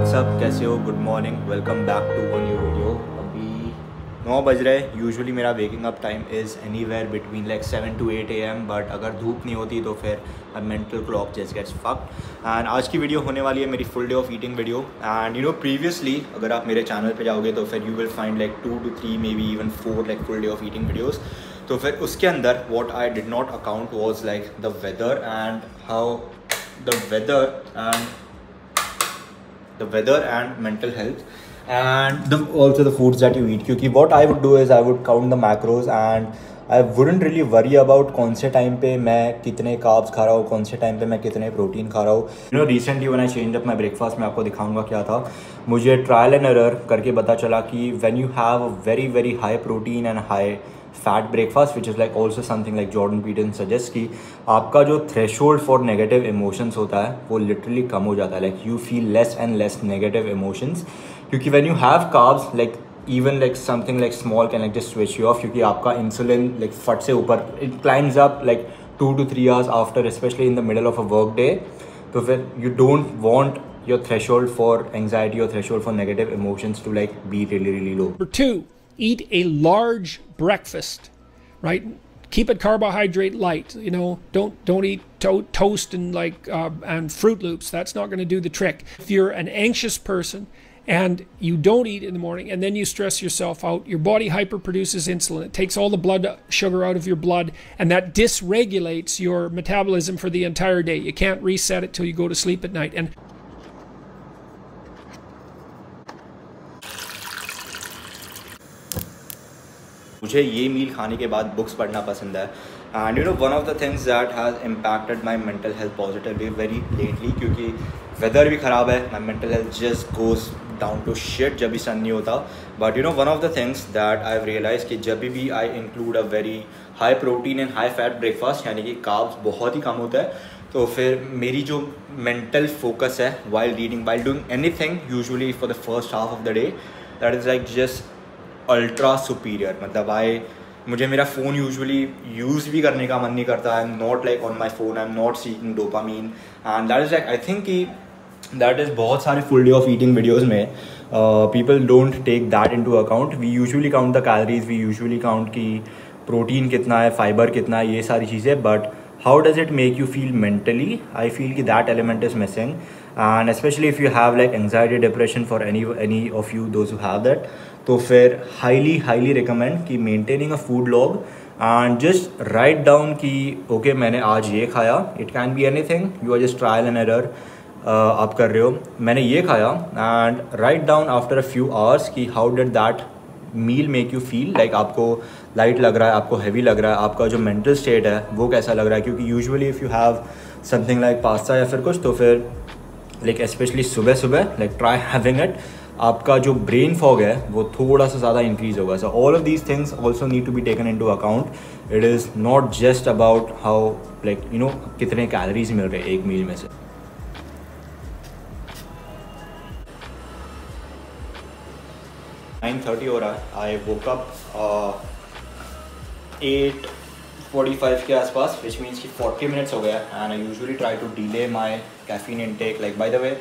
WhatsApp, कैसे हो? Good morning, welcome back to one new video. अभी 9 बज रहे। यूजुअली मेरा waking up time is anywhere between like 7 to 8 AM, but अगर धूप नहीं होती तो फिर mental clock just gets fucked. And आज की वीडियो होने वाली है मेरी full day of eating video. And you know previously अगर आप मेरे चैनल पे जाओगे तो फिर you will find like 2 to 3 maybe even 4 like full day of eating videos. तो फिर उसके अंदर what I did not account was like the weather and how the weather and mental health and also the foods that you eat, क्योंकि what I would do is I would count the macros and I wouldn't really worry about कौन से time पे मैं कितने carbs खा रहा हूँ, कौन से टाइम पे मैं कितने प्रोटीन खा रहा हूँ। You know recently when I change up my breakfast, मैं आपको दिखाऊंगा क्या था। मुझे ट्रायल एंड एरर करके पता चला कि when you have a very very high protein and high fat breakfast which is like also something like Jordan Peterson suggest कि आपका जो थ्रेशोल्ड फॉर नेगेटिव इमोशंस होता है वो लिटरली कम हो जाता है। Like you feel less and less negative emotions, क्योंकि when you have carbs like even like something like small can like just switch you off, क्योंकि आपका इंसुलिन लाइक फट से ऊपर it climbs up like 2 to 3 hours after, especially in the middle of a work day. तो फिर you don't want your threshold for anxiety or threshold for negative emotions to like be really really low. Number 2, eat a large breakfast, right? Keep it carbohydrate light. You know, don't eat toast and and Fruit Loops. That's not going to do the trick. If you're an anxious person and you don't eat in the morning and then you stress yourself out, your body hyperproduces insulin. It takes all the blood sugar out of your blood, and that dysregulates your metabolism for the entire day. You can't reset it till you go to sleep at night. And मुझे ये मील खाने के बाद books पढ़ना पसंद है। And you know one of the things that has impacted my mental health positively very lately, क्योंकि weather भी ख़राब है, my mental health just goes down to shit जब भी सन नहीं होता। But you know one of the things that I have realise कि जब भी I include a very high protein and high fat breakfast, यानी कि कार्ब्स बहुत ही कम होता है, तो फिर मेरी जो मेंटल फोकस है while reading, while doing anything, usually for the first half of the day, that is like just ultra superior. मतलब मुझे मेरा फ़ोन यूजुअली यूज़ भी करने का मन नहीं करता। I am not like on my phone, I am not seeking dopamine, and that is like I think कि दैट इज़ बहुत सारे full day of eating videos में people don't take that into account. We usually count the calories, we usually count कि protein कितना है, fibre कितना है, ये सारी चीज़ें, but how does it make you feel mentally? I feel कि that element is missing, and especially if you have like anxiety, depression, for any of you those who have that, तो फिर highly recommend कि maintaining a food log and just write down कि okay मैंने आज ये खाया। It can be anything, you are just trial and error आप कर रहे हो, मैंने ये खाया, and write down after a few hours कि how did that meal make you feel. Like आपको लाइट लग रहा है, आपको हैवी लग रहा है, आपका जो मेंटल स्टेट है वो कैसा लग रहा है। क्योंकि usually if you have something like pasta या फिर कुछ, तो फिर लाइक स्पेशली सुबह लाइक ट्राई हैविंग इट, आपका जो ब्रेन फॉग है वो थोड़ा सा ज़्यादा इंक्रीज होगा। So all of these things also need to be taken into account. It is not just about how like you know कितने कैलोरीज मिल रहे हैं एक मील में से। नाइन 9:30 हो रहा है। आई वोक अप 8:45 के आसपास, विच मीन्स कि 40 मिनट्स हो गया, and I usually try to delay my caffeine intake like by the way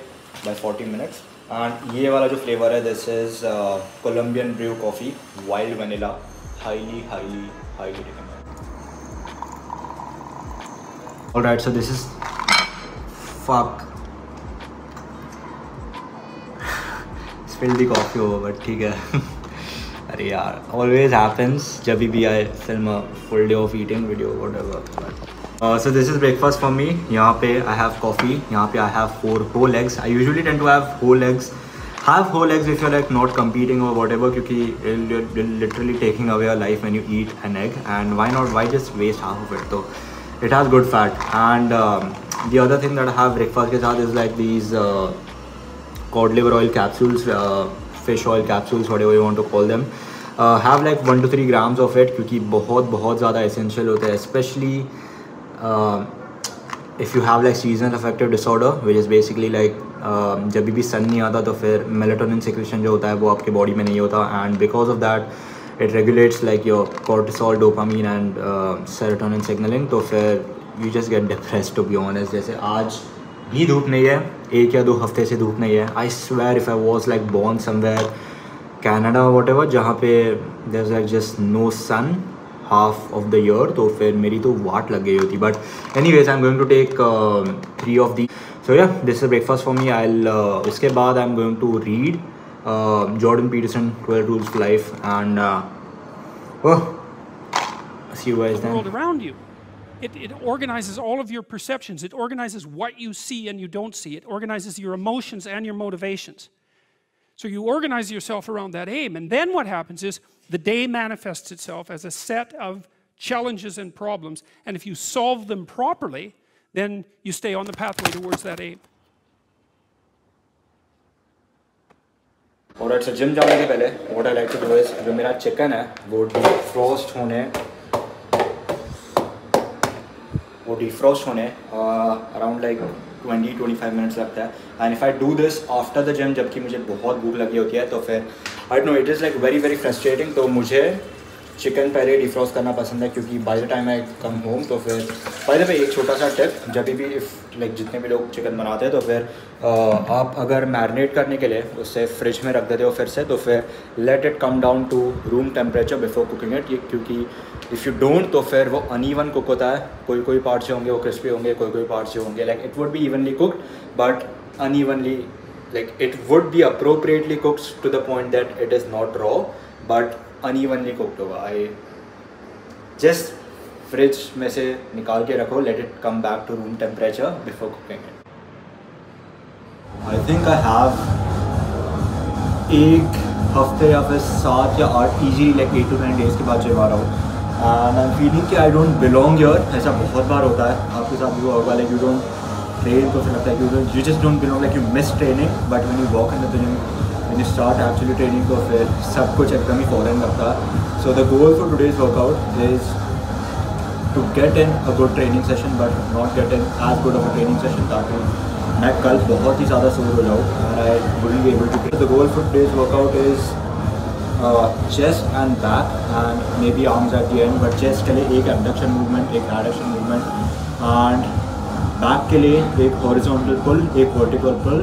by 40 minutes. And ये वाला जो फ्लेवर है this is Colombian brew coffee wild vanilla, highly recommend. Alright, so this is fuck spill the coffee over, but ठीक है। अरे यार, always happens जब भी I film a full day of eating video whatever. So this is breakfast for me. यहाँ पे I have coffee. यहाँ पे I have 4 whole eggs. I usually tend to have whole eggs. Have whole eggs if you're like not competing or whatever, क्योंकि you're literally taking away your life when you eat an egg. And why not? Why just waste half of it? So it has good fat. And the other thing that I have breakfast के साथ is like these cod liver oil capsules, fish oil capsules, whatever you want to call them. Have like 1 to 3 grams of it, क्योंकि बहुत ज़्यादा essential होता है, especially if you have like seasonal affective disorder, which is basically like जब भी sun नहीं आता तो फिर मेलेटोनिन सिक्रेशन जो होता है वो आपके बॉडी में नहीं होता, and because of that it regulates like your cortisol, dopamine and serotonin signalling. तो फिर you just get depressed to be honest. जैसे आज ही धूप नहीं है, 1 या 2 हफ्ते से धूप नहीं है. I swear if I was like born somewhere Canada whatever जहाँ पे there is like just no sun half of the year, तो फिर मेरी तो वाट लग गई होती. But anyways I am going to take 3 of the. So yeah this is breakfast for me. I इसके बाद I am going to read Jordan Peterson 12 Rules for Life and see you guys then. World around you. It organizes all of your perceptions. It organizes what you see and you don't see. It organizes your emotions and your motivations. So you organize yourself around that aim, and then what happens is the day manifests itself as a set of challenges and problems, and if you solve them properly, then you stay on the pathway towards that aim. और अच्छा gym जाने के पहले what I like to do is जो मेरा chicken है वो defrost होने अराउंड लाइक 20-25 मिनट्स लगता है. And if I do this after the gym जबकि मुझे बहुत भूख लगी होती है तो फिर I know it is like very very frustrating. तो मुझे चिकन पहले डिफ्रोस्ट करना पसंद है क्योंकि by the time I come home तो फिर बाय द वे एक छोटा सा टिप, जब भी इफ़ लाइक जितने भी लोग चिकन बनाते हैं तो फिर आप अगर मैरिनेट करने के लिए उसे फ्रिज में रख देते हो फिर से, तो फिर let it come down to room temperature before cooking it. क्योंकि इफ़ यू डोंट तो फिर वो अनइवन कुक होता है. कोई पार्ट से होंगे वो क्रिस्पी होंगे, कोई पार्ट से होंगे like it would be evenly cooked but unevenly, like it would be appropriately cooked to the point that it is not raw but unevenly cooked होगा. आई जस्ट फ्रिज में से निकाल के रखो, let it come back to room temperature before cooking it. I think I have 1 हफ्ते या फिर 7 या 8 ईजी लाइक 8 to 9 डेज़ के बाद जिम आ रहा हूँ. एंड आई एम फीलिंग कि आई डोंट बिलोंग हियर. ऐसा बहुत बार होता है, आपके साथ भी होगा लाइक यू डोंट ट्रेन तो फिर लगता है you just don't belong, like you miss training. But when you walk in the gym, when you start actually training तो फिर सब कुछ एकदम ही फॉरेन लगता है. So the goal for today's workout is to get in a good training session but not get in as good of a training session ताकि मैं कल बहुत ही ज़्यादा सोर हो जाऊँ and I wouldn't be able to. The goal for today's workout is chest and back and maybe arms at the end, but chest के लिए एक abduction movement, एक adduction movement and back के लिए एक horizontal pull, एक vertical pull.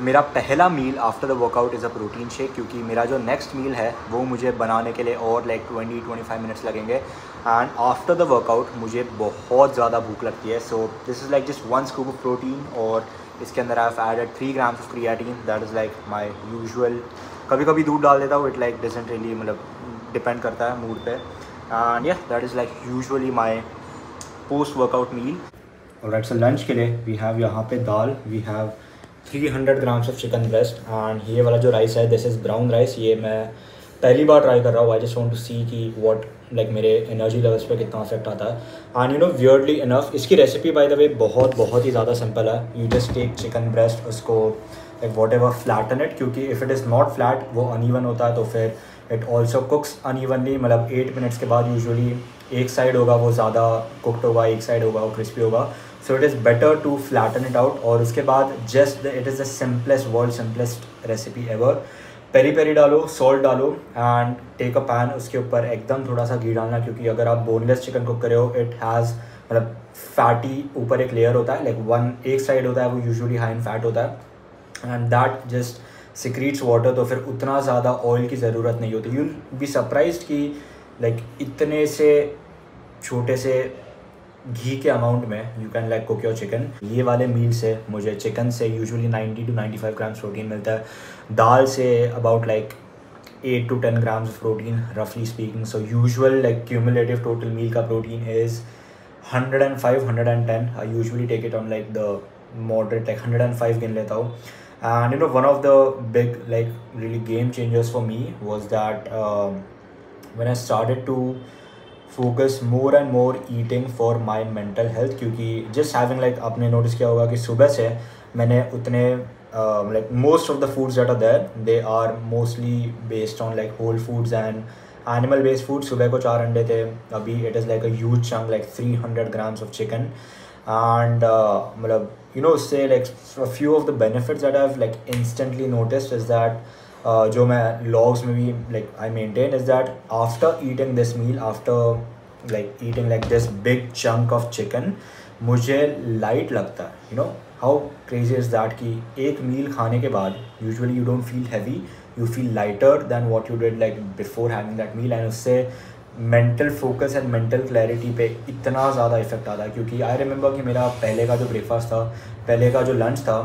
मेरा पहला meal after the workout is a protein shake, क्योंकि मेरा जो नेक्स्ट मील है वो मुझे बनाने के लिए और लाइक 20-25 मिनट्स लगेंगे। एंड आफ्टर द वर्कआउट मुझे बहुत ज़्यादा भूख लगती है, so this is like just 1 scoop of protein, और इसके अंदर I have added 3 grams of creatine, that is like my usual. कभी कभी दूध डाल देता हूँ, इट लाइक डजंट रियली मतलब डिपेंड करता है मूड पे। एंड या that is like usually my post workout meal. Alright, so lunch के लिए वी हैव यहाँ पे दाल, we have 300 grams of chicken breast, and ये वाला जो राइस है दिस इज़ ब्राउन राइस। ये मैं पहली बार ट्राई कर रहा हूँ। I just want to see कि व्हाट लाइक मेरे एनर्जी लेवल्स पे कितना इफेक्ट आता है। And you know weirdly enough इसकी रेसिपी बाय द वे बहुत ही ज़्यादा सिंपल है। You just take chicken breast, उसको like whatever flatten it, क्योंकि if it is not flat वो अनइवन होता है, तो फिर इट ऑल्सो कुक्स अनइवनली। मतलब 8 मिनट्स के बाद यूजुअली एक साइड होगा वो ज़्यादा कुकड होगा, एक साइड होगा वो क्रिस्पी होगा, so it is better to flatten it out. और उसके बाद just it is the simplest world simplest recipe ever. Peri peri डालो, सॉल्ट डालो एंड टेक अ पैन, उसके ऊपर एकदम थोड़ा सा घी डालना, क्योंकि अगर आप बोनलेस चिकन कुक करे हो इट हैज़ मतलब फैटी ऊपर एक लेयर होता है, लाइक एक साइड होता है वो यूजुअली हाई इन फैट होता है, and that just secretes water, तो फिर उतना ज़्यादा ऑयल की ज़रूरत नहीं होती। यू बी सरप्राइज्ड कि लाइक इतने से छोटे से घी के अमाउंट में you can like cook your chicken. ये वाले मील से मुझे चिकन से यूजुअली 90 to 95 grams प्रोटीन मिलता है, दाल से about like 8 to 10 grams of protein रफली speaking. So usual like cumulative total meal का protein is 105-110। I usually take it on like the moderate, like 105 गिन लेता हूँ। And you know one of the big like really game changers for me was that when I started to focus more and more eating for my mental health, क्योंकि just having like आपने notice किया होगा कि सुबह से मैंने उतने like most of the foods that are there they are mostly based on like whole foods and animal based food. सुबह को 4 अंडे थे, अभी it is like a huge chunk like 300 grams of chicken. And मतलब you know उससे like few of the benefits that I have like instantly noticed is that जो मैं logs में भी like I maintain is that after eating this meal, after like eating like this big chunk of chicken, मुझे light लगता है। You know how crazy is that कि एक meal खाने के बाद usually you don't feel heavy, you feel lighter than what you did like before having that meal, and उससे mental focus and mental clarity पे इतना ज़्यादा इफेक्ट आता है। क्योंकि आई रिमेंबर कि मेरा पहले का जो ब्रेकफास्ट था, पहले का जो लंच था,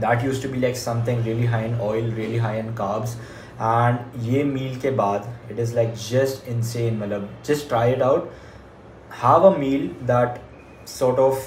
that used to be like something really high in oil, really high in carbs, and ये meal के बाद it is like just insane। मतलब just try it out, have a meal that sort of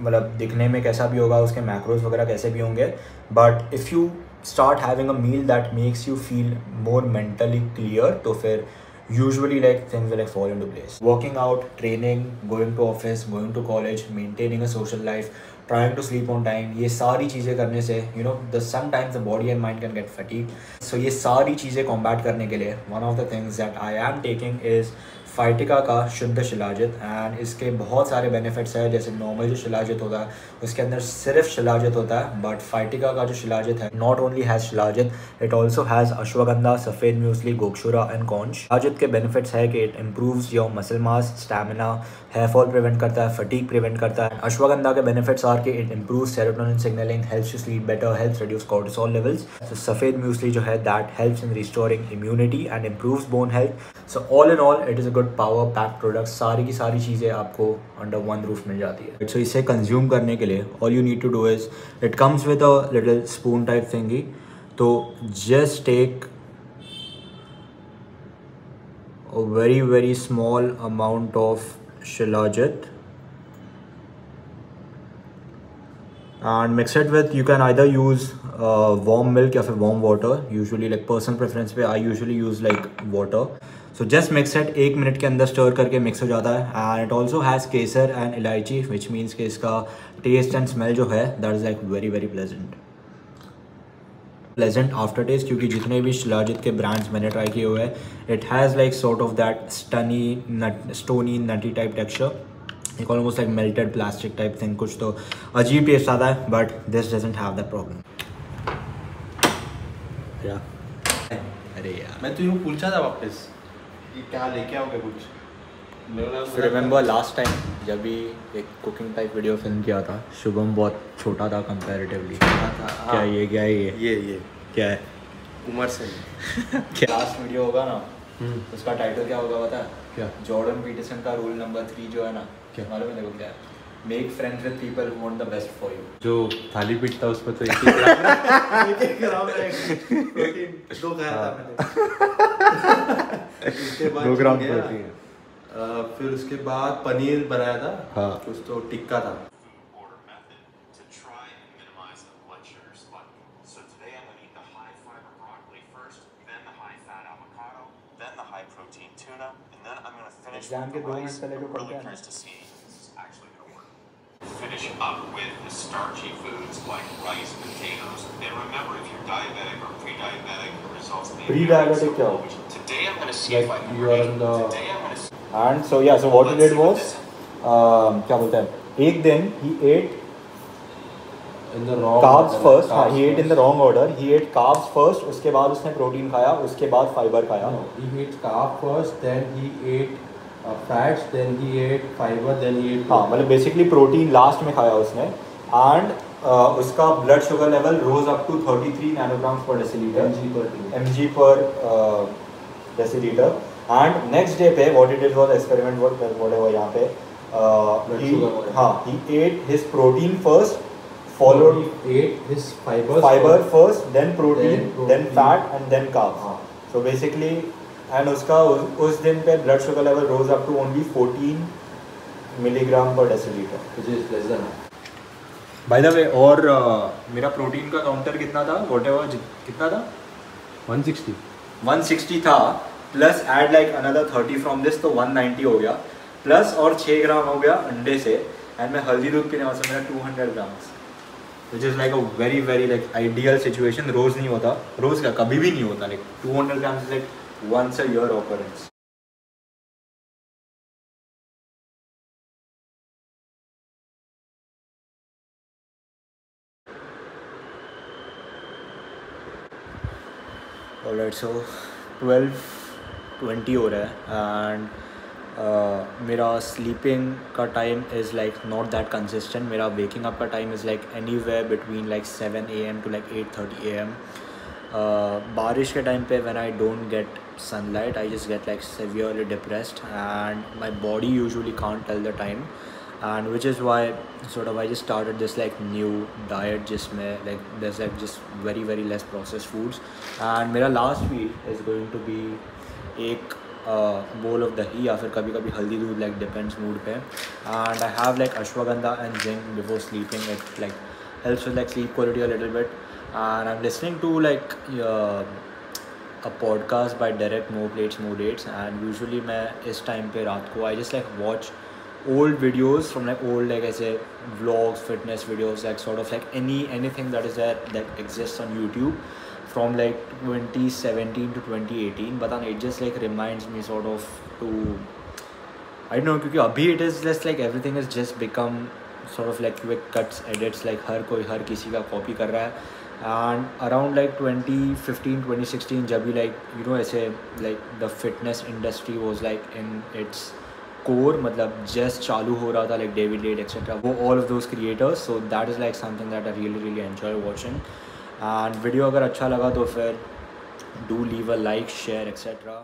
मतलब दिखने में कैसा भी होगा, उसके मैक्रोज वगैरह कैसे भी होंगे, but if you start having a meal that makes you feel more mentally clear, तो फिर usually like things will like fall into place. Working out, training, going to office, going to college, maintaining a social life, trying to sleep on time, ये सारी चीज़ें करने से you know the sometimes the body and mind can get fatigued. So ये सारी चीज़ें combat करने के लिए one of the things that I am taking is फाइटिका का शुद्ध शिलाजित, एंड इसके बहुत सारे बेनिफिट्स हैं। जैसे नॉर्मल जो शिलाजित होता है उसके अंदर सिर्फ शिलाजित होता है, बट फाइटिका का जो शिलाजित है not only has shilajit, it also has ashwagandha, safed musli, gokshura and konch. Shilajit के बेनिफिट्स है कि it improves your muscle mass, stamina, hair fall prevent करता है, फटीग प्रिवेंट करता है। अश्वगंधा के बेनिफिट्स आर कि it improves serotonin signalling, helps you sleep better, helps reduce cortisol levels. So safed musli जो है that helps in restoring immunity and improves bone health. So all in all it is a good power pack product. सारी की सारी चीज़ें आपको under one roof मिल जाती है। सो इसे कंज्यूम करने के लिए all you need to do is it comes with a little spoon type thingy, तो just take a very small amount of shilajit and mix it with, you can either use warm milk या फिर warm water, usually like personal preference पे I usually use like water. So just mix it, 1 minute के अंदर stir करके mix हो जाता है। and it also has Kesar and इलायची, which means कि इसका taste and smell जो है that is like very pleasant after taste, क्योंकि जितने भी शिलाजित के ब्रांड्स मैंने ट्राई किए हुए हैं it has like sort of that stony nutty type texture, like almost like melted plastic type thing, कुछ तो अजीब टेस्ट आता है, but this doesn't have that problem. अरे यार मैं तुझे पूछा था वापस ये क्या लेके आओगे कुछ? remember last time जब भी एक कुकिंग टाइप वीडियो फिल्म किया था, शुभम बहुत छोटा था कंपैरेटिवली। क्या ये क्या है उमर से क्या लास्ट वीडियो होगा ना, उसका टाइटल क्या होगा पता है? क्या? जॉर्डन पीटरसन का रूल नंबर 3 जो है ना, क्या मालूम है देखो क्या है? Make friends with people who want the best for you. जो थाली पीटता उस पर तो एक ही ग्राम प्रोटीन 2 खाया था मैंने। उसके बाद 2 ग्राम प्रोटीन। फिर उसके बाद पनीर बनाया था। हाँ। कुछ तो टिक्का था। एग्जाम के 2 मिनट पहले जो पढ़ते हैं finish up with the starchy foods like rice, potatoes, and remember if you're diabetic or pre-diabetic, the results may be Pre-diabetic क्या हो? Today I'm going to see if I can you are in the Today I'm going to and so yeah, so what he did was क्या बोलते हैं, एक दिन he ate in the wrong carbs order. first। हाँ, Carbs he ate in the first. wrong order। he ate carbs first, उसके बाद उसने protein खाया, उसके बाद फाइबर खाया। No, he ate carb first, then he ate fats, then he ate fiber, then he ate हाँ, मतलब बेसिकली प्रोटीन लास्ट में खाया उसने। एंड उसका blood sugar level rose up to 33 nanograms per decilitre mg per decilitre. And next day पे what it is was experiment whatever यहाँ पे हाँ, he ate his protein first, followed he ate his fiber first, then protein, then fat and then carbs। हाँ। so basically and उसका उस दिन पे blood sugar level rose up to only 14 milligram per decilitre, which is less than by the way. और मेरा protein का counter कितना था, व्हाटएवर कितना था, 160 था, plus add like another 30 from this, तो 190 हो गया, प्लस और 6 ग्राम हो गया अंडे से। एंड मैं हल्दी दूध पीने वाला, मेरा 200 grams, which is like a very very like ideal situation. रोज़ नहीं होता, रोज़ का कभी भी नहीं होता, like 200 grams is like once a year occurrence। Alright, so 12:20 हो रहा है एंड मेरा स्लीपिंग का time is like not that consistent. मेरा वेकिंग अप का time is like anywhere between like 7 AM to like 8:30 AM। बारिश के time पे when I don't get sunlight I just get like severely depressed and my body usually can't tell the time, and which is why sort of I just started this like new diet जिसमें like there's like just very very less processed foods। and मेरा last meal is going to be एक bowl of dahi या फिर कभी कभी हल्दी दूध, like depends mood पे। and I have like ashwagandha and zinc before sleeping। it like helps with like sleep quality a little bit। and I'm listening to like a podcast by Derek More Plates More Dates, and usually मैं इस time पे रात को I just like watch old videos from like old like ऐसे vlogs, fitness videos, like sort of like anything that is there that exists on YouTube from like 2017 to 2018। but then it just like reminds me sort of to I don't know, क्योंकि अभी it is just like everything has just become sort of like quick cuts, edits, like हर किसी का copy कर रहा है। and around like 2015 2016 जब भी like you know ऐसे like the fitness industry was like in its core, मतलब just चालू हो रहा था, like David Late etc, वो all of those creators, so that is like something that I really enjoy watching। and video अगर अच्छा लगा तो फिर do leave a like, share etc।